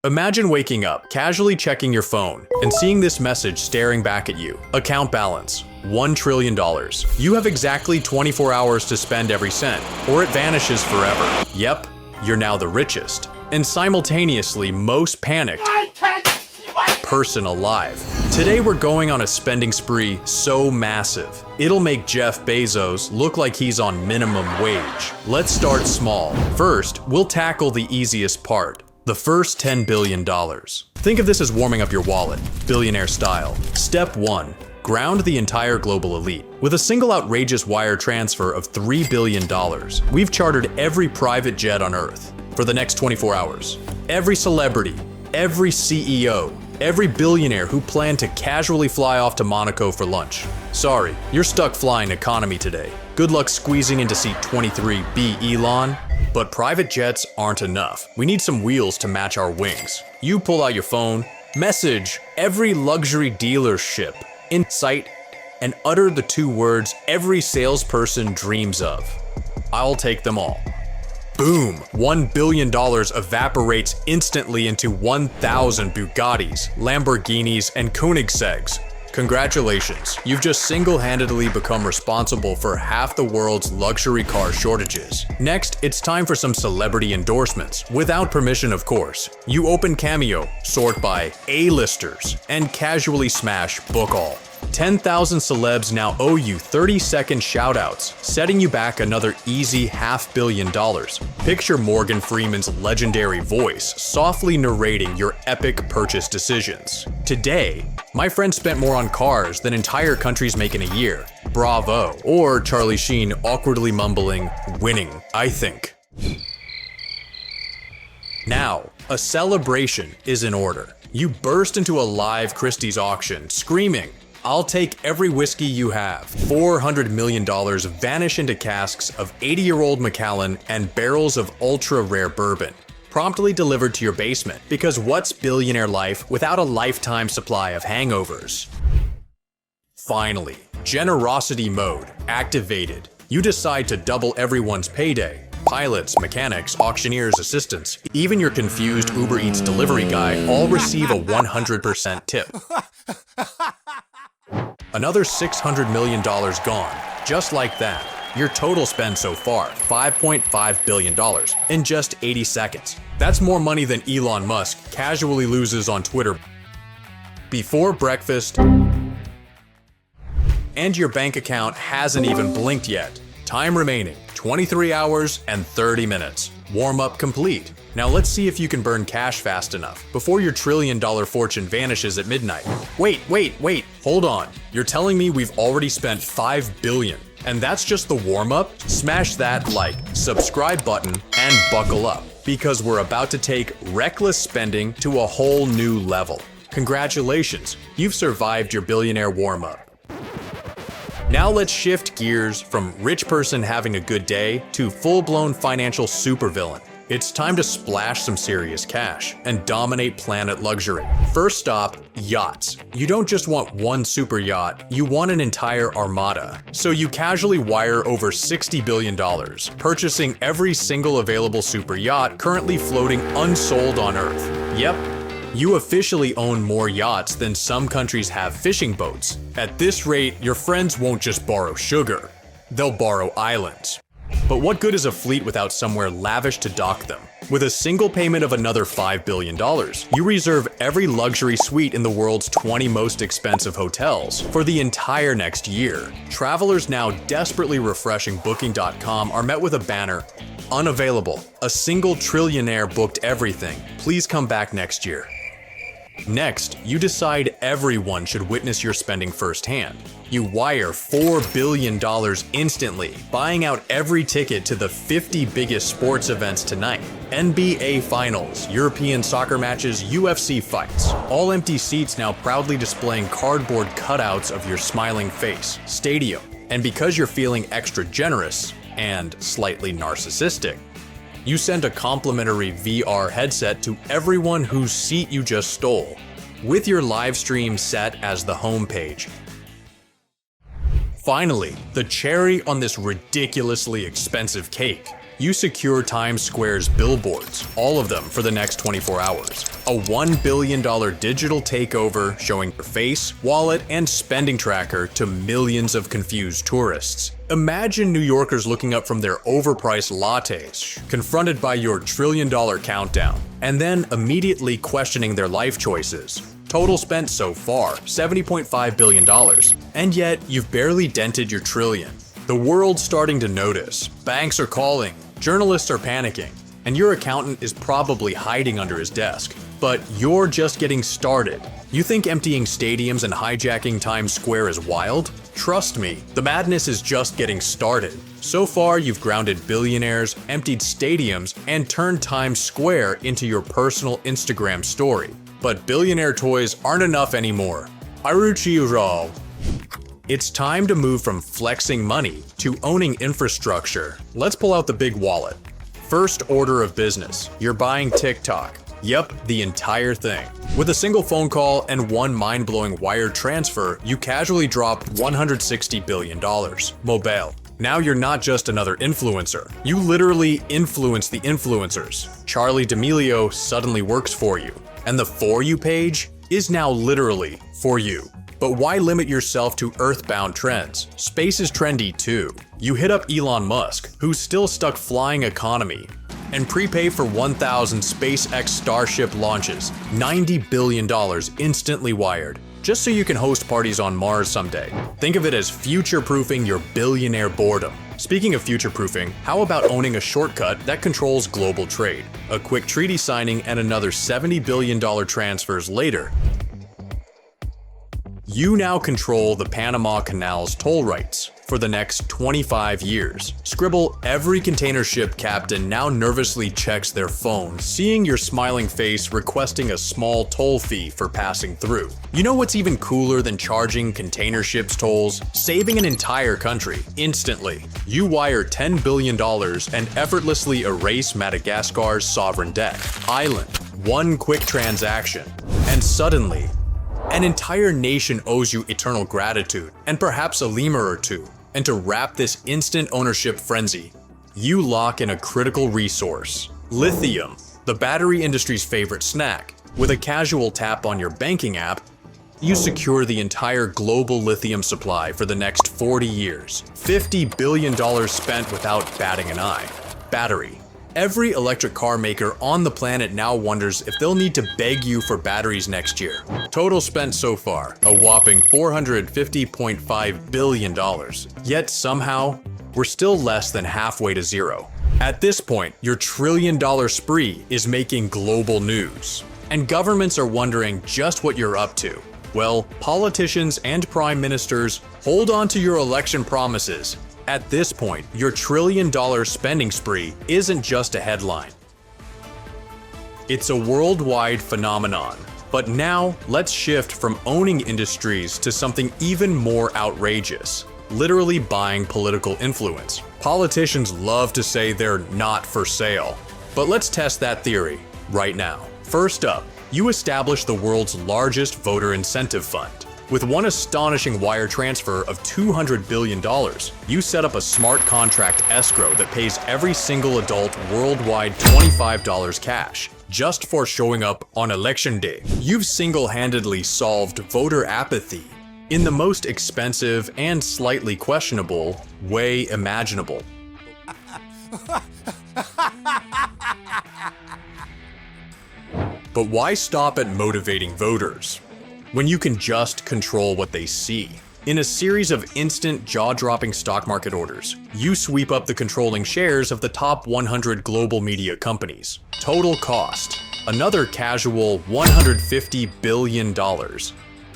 Imagine waking up, casually checking your phone, and seeing this message staring back at you. Account balance, $1 trillion. You have exactly 24 hours to spend every cent, or it vanishes forever. Yep, you're now the richest. And simultaneously most panicked person alive. Today we're going on a spending spree so massive, it'll make Jeff Bezos look like he's on minimum wage. Let's start small. First, we'll tackle the easiest part. The first $10 billion. Think of this as warming up your wallet, billionaire style. Step 1. Ground the entire global elite. With a single outrageous wire transfer of $3 billion, we've chartered every private jet on Earth for the next 24 hours. Every celebrity, every CEO, every billionaire who planned to casually fly off to Monaco for lunch. Sorry, you're stuck flying economy today. Good luck squeezing into seat 23B, Elon. But private jets aren't enough. We need some wheels to match our wings. You pull out your phone, message every luxury dealership in sight, and utter the 2 words every salesperson dreams of. I'll take them all. Boom! $1 billion evaporates instantly into 1,000 Bugattis, Lamborghinis, and Koenigsegg's. Congratulations, you've just single-handedly become responsible for half the world's luxury car shortages. Next, it's time for some celebrity endorsements, without permission of course. You open Cameo, sort by A-listers, and casually smash book all. 10,000 celebs now owe you 30-second shoutouts, setting you back another easy $500 million. Picture Morgan Freeman's legendary voice softly narrating your epic purchase decisions. Today, my friend spent more on cars than entire countries make in a year. Bravo. Or Charlie Sheen awkwardly mumbling, winning, I think. Now, a celebration is in order. You burst into a live Christie's auction, screaming, I'll take every whiskey you have. $400 million vanish into casks of 80-year-old Macallan and barrels of ultra-rare bourbon, promptly delivered to your basement, because what's billionaire life without a lifetime supply of hangovers? Finally, generosity mode activated. You decide to double everyone's payday. Pilots, mechanics, auctioneers, assistants, even your confused Uber Eats delivery guy all receive a 100% tip. Another $600 million gone. Just like that. Your total spend so far, $5.5 billion in just 80 seconds. That's more money than Elon Musk casually loses on Twitter before breakfast, and your bank account hasn't even blinked yet. Time remaining, 23 hours and 30 minutes. Warm up complete. Now let's see if you can burn cash fast enough before your $1 trillion fortune vanishes at midnight. Wait, hold on. You're telling me we've already spent $5 billion, and that's just the warm up? Smash that like, subscribe button, and buckle up, because we're about to take reckless spending to a whole new level. Congratulations, you've survived your billionaire warm up. Now let's shift gears from rich person having a good day to full-blown financial supervillain. It's time to splash some serious cash and dominate planet luxury. First stop, yachts. You don't just want one super yacht, you want an entire armada. So you casually wire over $60 billion, purchasing every single available super yacht currently floating unsold on Earth. Yep. You officially own more yachts than some countries have fishing boats. At this rate, your friends won't just borrow sugar, they'll borrow islands. But what good is a fleet without somewhere lavish to dock them? With a single payment of another $5 billion, you reserve every luxury suite in the world's 20 most expensive hotels for the entire next year. Travelers now desperately refreshing Booking.com are met with a banner, unavailable. A single trillionaire booked everything. Please come back next year. Next, you decide everyone should witness your spending firsthand. You wire $4 billion instantly, buying out every ticket to the 50 biggest sports events tonight. NBA Finals, European soccer matches, UFC fights. All empty seats now proudly displaying cardboard cutouts of your smiling face. Stadium. And because you're feeling extra generous and slightly narcissistic, you send a complimentary VR headset to everyone whose seat you just stole, with your live stream set as the homepage. Finally, the cherry on this ridiculously expensive cake. You secure Times Square's billboards, all of them for the next 24 hours. A $1 billion digital takeover showing your face, wallet, and spending tracker to millions of confused tourists. Imagine New Yorkers looking up from their overpriced lattes, confronted by your trillion-dollar countdown, and then immediately questioning their life choices. Total spent so far, $70.5 billion. And yet, you've barely dented your trillion. The world's starting to notice. Banks are calling. Journalists are panicking. And your accountant is probably hiding under his desk. But you're just getting started. You think emptying stadiums and hijacking Times Square is wild? Trust me, the madness is just getting started. So far, you've grounded billionaires, emptied stadiums, and turned Times Square into your personal Instagram story. But billionaire toys aren't enough anymore. Aruchiro. It's time to move from flexing money to owning infrastructure. Let's pull out the big wallet. First order of business, you're buying TikTok. Yep, the entire thing. With a single phone call and one mind-blowing wire transfer, you casually drop $160 billion. Mobile. Now you're not just another influencer. You literally influence the influencers. Charlie D'Amelio suddenly works for you. And the For You page is now literally for you. But why limit yourself to earthbound trends? Space is trendy too. You hit up Elon Musk, who's still stuck flying economy, and prepay for 1,000 SpaceX Starship launches, $90 billion instantly wired, just so you can host parties on Mars someday. Think of it as future-proofing your billionaire boredom. Speaking of future-proofing, how about owning a shortcut that controls global trade? A quick treaty signing and another $70 billion transfers later, you now control the Panama Canal's toll rights for the next 25 years. Scribble, every container ship captain now nervously checks their phone, seeing your smiling face requesting a small toll fee for passing through. You know what's even cooler than charging container ships tolls? Saving an entire country instantly. You wire $10 billion and effortlessly erase Madagascar's sovereign debt. Island. One quick transaction. And suddenly, an entire nation owes you eternal gratitude, and perhaps a lemur or two. And to wrap this instant ownership frenzy, you lock in a critical resource. Lithium, the battery industry's favorite snack. With a casual tap on your banking app, you secure the entire global lithium supply for the next 40 years. $50 billion spent without batting an eye. Battery. Every electric car maker on the planet now wonders if they'll need to beg you for batteries next year. Total spent so far, a whopping $450.5 billion. Yet somehow, we're still less than halfway to zero. At this point, your trillion-dollar spree is making global news. And governments are wondering just what you're up to. Well, politicians and prime ministers, hold on to your election promises. At this point, your trillion-dollar spending spree isn't just a headline. It's a worldwide phenomenon. But now, let's shift from owning industries to something even more outrageous. Literally buying political influence. Politicians love to say they're not for sale. But let's test that theory right now. First up, you establish the world's largest voter incentive fund. With one astonishing wire transfer of $200 billion, you set up a smart contract escrow that pays every single adult worldwide $25 cash, just for showing up on election day. You've single-handedly solved voter apathy in the most expensive and slightly questionable way imaginable. But why stop at motivating voters when you can just control what they see? In a series of instant jaw-dropping stock market orders, you sweep up the controlling shares of the top 100 global media companies. Total cost, another casual $150 billion.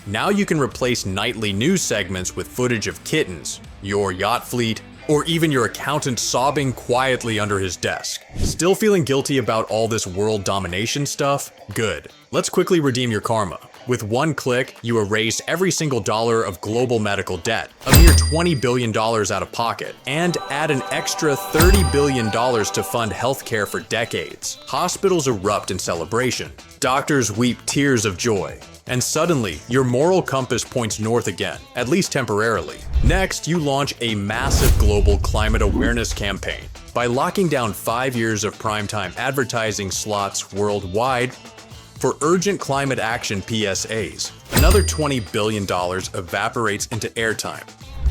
Now you can replace nightly news segments with footage of kittens, your yacht fleet, or even your accountant sobbing quietly under his desk. Still feeling guilty about all this world domination stuff? Good. Let's quickly redeem your karma. With one click, you erase every single dollar of global medical debt, a mere $20 billion out of pocket, and add an extra $30 billion to fund healthcare for decades. Hospitals erupt in celebration. Doctors weep tears of joy. And suddenly, your moral compass points north again, at least temporarily. Next, you launch a massive global climate awareness campaign. by locking down 5 years of primetime advertising slots worldwide for urgent climate action PSAs. Another $20 billion evaporates into airtime,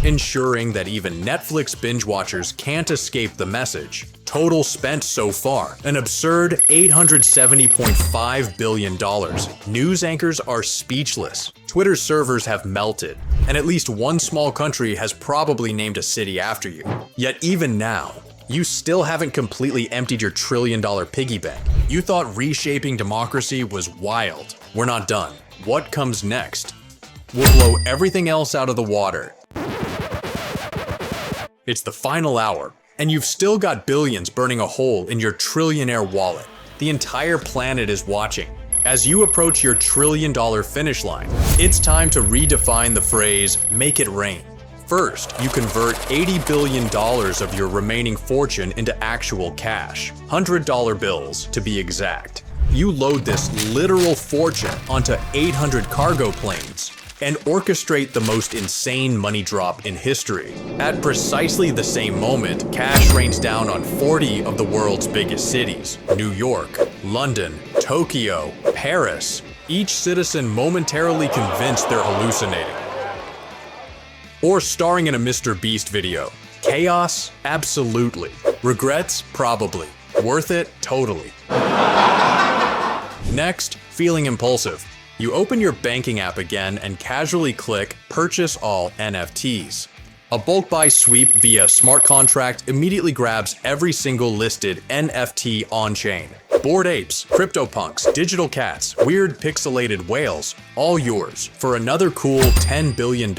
ensuring that even Netflix binge watchers can't escape the message. Total spent so far, an absurd $870.5 billion. News anchors are speechless. Twitter's servers have melted, and at least one small country has probably named a city after you. Yet even now, you still haven't completely emptied your trillion-dollar piggy bank. You thought reshaping democracy was wild. We're not done. What comes next? We'll blow everything else out of the water. It's the final hour, and you've still got billions burning a hole in your trillionaire wallet. The entire planet is watching. As you approach your trillion-dollar finish line, it's time to redefine the phrase, "make it rain." First, you convert $80 billion of your remaining fortune into actual cash, $100 bills to be exact. You load this literal fortune onto 800 cargo planes and orchestrate the most insane money drop in history. At precisely the same moment, cash rains down on 40 of the world's biggest cities: New York, London, Tokyo, Paris. Each citizen momentarily convinced they're hallucinating. Or starring in a Mr. Beast video. Chaos? Absolutely. Regrets? Probably. Worth it? Totally. Next, feeling impulsive. You open your banking app again and casually click Purchase All NFTs. A bulk buy sweep via smart contract immediately grabs every single listed NFT on-chain. Bored apes, CryptoPunks, digital cats, weird pixelated whales, all yours for another cool $10 billion.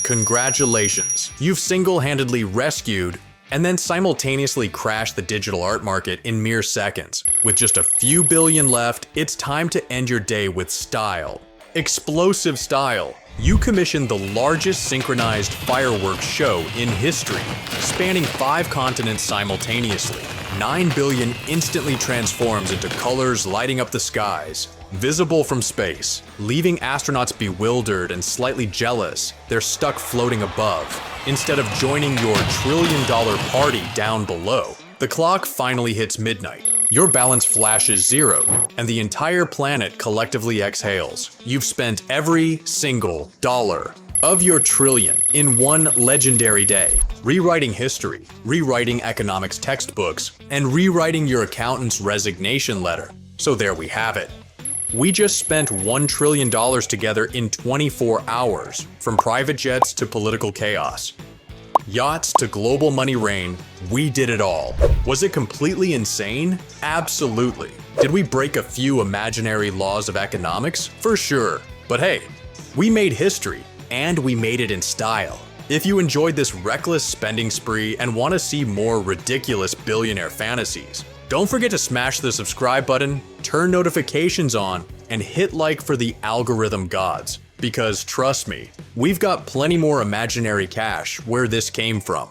Congratulations, you've single-handedly rescued and then simultaneously crashed the digital art market in mere seconds. With just a few billion left, it's time to end your day with style. Explosive style. You commissioned the largest synchronized fireworks show in history, spanning 5 continents simultaneously. 9 billion instantly transforms into colors lighting up the skies, visible from space, leaving astronauts bewildered and slightly jealous. They're stuck floating above, instead of joining your trillion-dollar party down below. The clock finally hits midnight. Your balance flashes 0, and the entire planet collectively exhales. You've spent every single dollar of your trillion in one legendary day, rewriting history, rewriting economics textbooks, and rewriting your accountant's resignation letter. So there we have it. We just spent $1 trillion together in 24 hours, from private jets to political chaos. Yachts to global money rain, we did it all. Was it completely insane? Absolutely. Did we break a few imaginary laws of economics? For sure. But hey, we made history, and we made it in style. If you enjoyed this reckless spending spree and want to see more ridiculous billionaire fantasies, don't forget to smash the subscribe button, turn notifications on, and hit like for the algorithm gods. Because trust me, we've got plenty more imaginary cash where this came from.